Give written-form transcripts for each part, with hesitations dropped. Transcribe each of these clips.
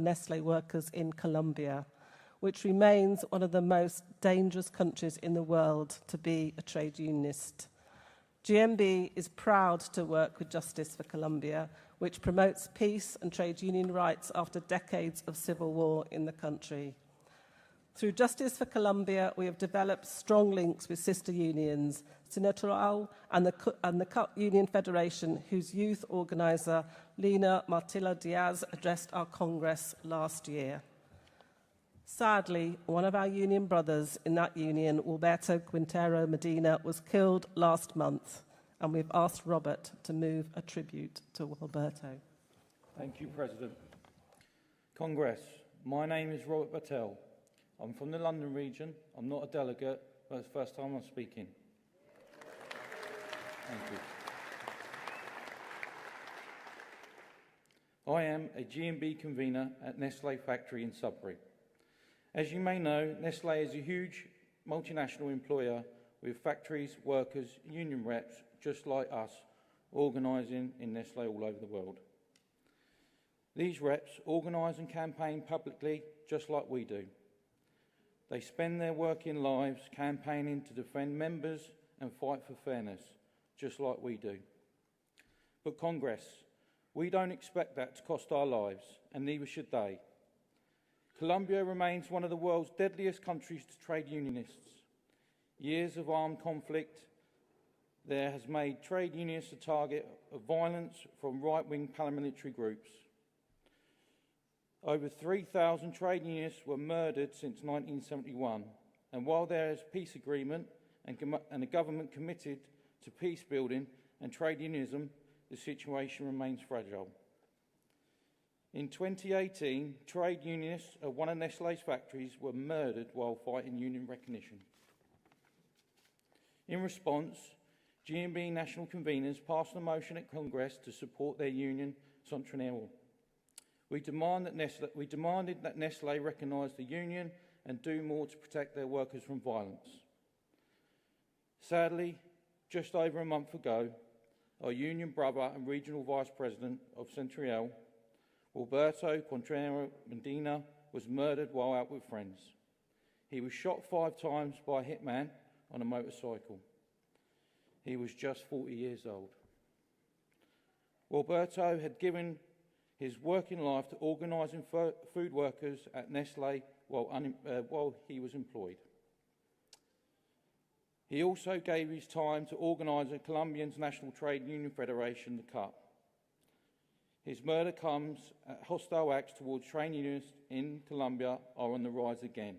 Nestle workers in Colombia, which remains one of the most dangerous countries in the world to be a trade unionist. GMB is proud to work with Justice for Colombia, which promotes peace and trade union rights after decades of civil war in the country. Through Justice for Colombia, we have developed strong links with sister unions, Sinetral and the CUT Union Federation, whose youth organizer, Lina Martilla Diaz, addressed our Congress last year. Sadly, one of our union brothers in that union, Alberto Quintero Medina, was killed last month, and we've asked Robert to move a tribute to Alberto. Thank you, President. Congress, my name is Robert Battell. I'm from the London region. I'm not a delegate, but it's the first time I'm speaking. Thank you. I am a GMB convener at Nestle factory in Sudbury. As you may know, Nestle is a huge multinational employer with factories, workers, union reps, just like us, organising in Nestle all over the world. These reps organise and campaign publicly, just like we do. They spend their working lives campaigning to defend members and fight for fairness, just like we do. But Congress, we don't expect that to cost our lives, and neither should they. Colombia remains one of the world's deadliest countries to trade unionists. Years of armed conflict there has made trade unionists a target of violence from right-wing paramilitary groups. Over 3,000 trade unionists were murdered since 1971, and while there is a peace agreement and a government committed to peace building and trade unionism, the situation remains fragile. In 2018, trade unionists at one of Nestle's factories were murdered while fighting union recognition. In response, GMB national conveners passed a motion at Congress to support their union, Central. We demanded that Nestle recognise the union and do more to protect their workers from violence. Sadly, just over a month ago, our union brother and regional vice president of Central, Alberto Quintero Medina, was murdered while out with friends. He was shot 5 times by a hitman on a motorcycle. He was just 40 years old. Alberto had given his working life to organising food workers at Nestle while he was employed. He also gave his time to organise the Columbian's National Trade Union Federation, the CUT. His murder comes at hostile acts towards trade unionists in Colombia are on the rise again.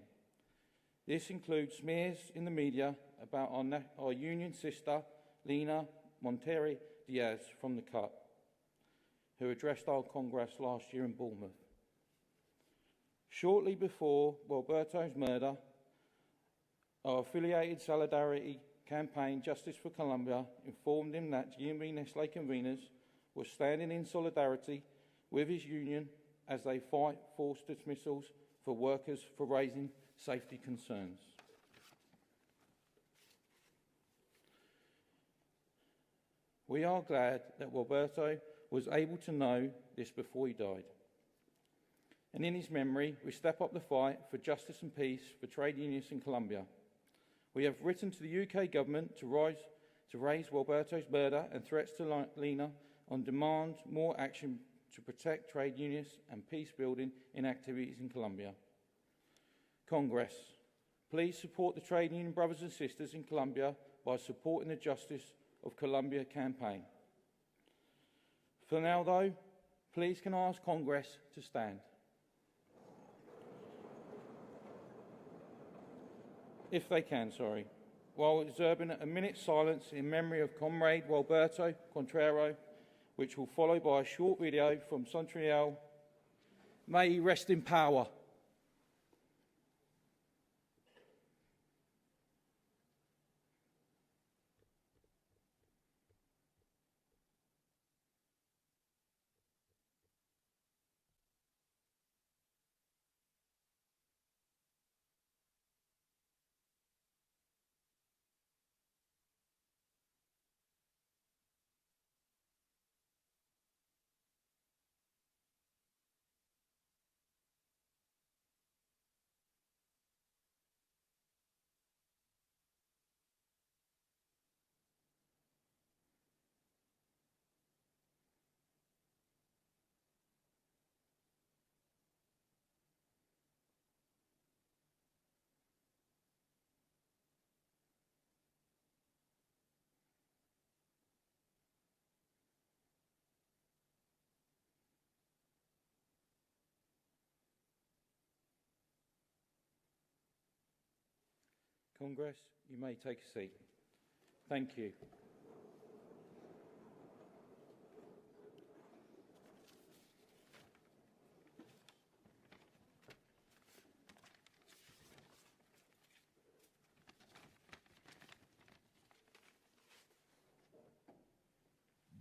This includes smears in the media about our union sister, Lina Martilla Diaz from the CUT, who addressed our Congress last year in Bournemouth. Shortly before Alberto's murder, our affiliated solidarity campaign, Justice for Colombia, informed him that GMB Nestle conveners were standing in solidarity with his union as they fight forced dismissals for workers for raising safety concerns. We are glad that Alberto was able to know this before he died. And in his memory, we step up the fight for justice and peace for trade unionists in Colombia. We have written to the UK government to raise Alberto's murder and threats to Lina on demand more action to protect trade unionists and peace building in activities in Colombia. Congress, please support the trade union brothers and sisters in Colombia by supporting the Justice of Colombia campaign. For now, though, please can I ask Congress to stand. If they can, while observing a minute's silence in memory of Comrade Alberto Quintero, which will follow by a short video from Central. May he rest in power. Congress, you may take a seat. Thank you.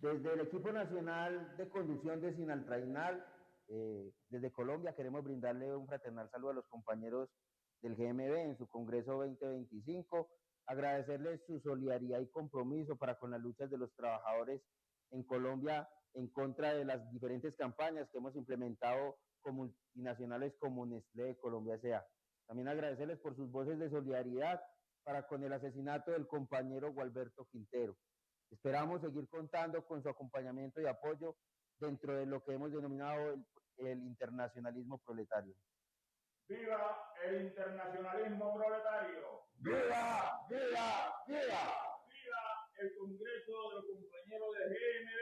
Desde el equipo nacional de conducción de Sinaltrainal, desde Colombia, queremos brindarle un fraternal saludo a los compañeros del GMB en su Congreso 2025, agradecerles su solidaridad y compromiso para con las luchas de los trabajadores en Colombia en contra de las diferentes campañas que hemos implementado con multinacionales como Nestlé, Colombia S.A. También agradecerles por sus voces de solidaridad para con el asesinato del compañero Gualberto Quintero. Esperamos seguir contando con su acompañamiento y apoyo dentro de lo que hemos denominado el internacionalismo proletario. ¡Viva el internacionalismo proletario! ¡Viva! ¡Viva! ¡Viva! ¡Viva el Congreso de los compañeros de GMB!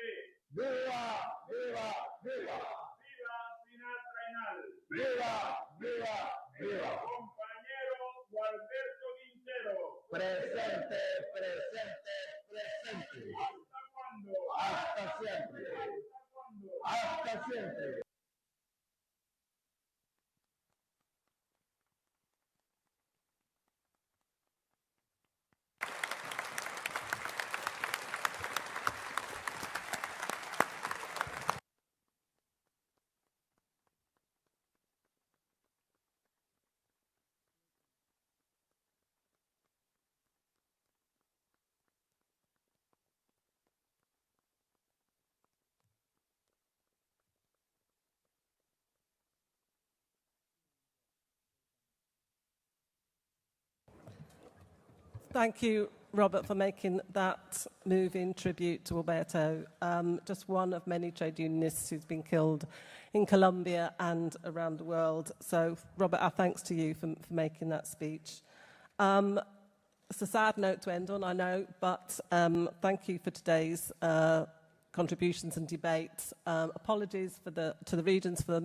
¡Viva! ¡Viva! ¡Viva! ¡Viva Sinaltrainal! ¡Viva! ¡Viva! ¡Viva! ¡Compañero Gualberto Quintero! ¡Presente! ¡Presente! ¡Presente! ¿Hasta cuándo? ¡Hasta siempre! ¿Hasta cuándo? ¡Hasta siempre! Thank you, Robert, for making that moving tribute to Alberto, just one of many trade unionists who's been killed in Colombia and around the world. So, Robert, our thanks to you for making that speech. It's a sad note to end on, I know, but thank you for today's contributions and debates. Apologies to the regions for the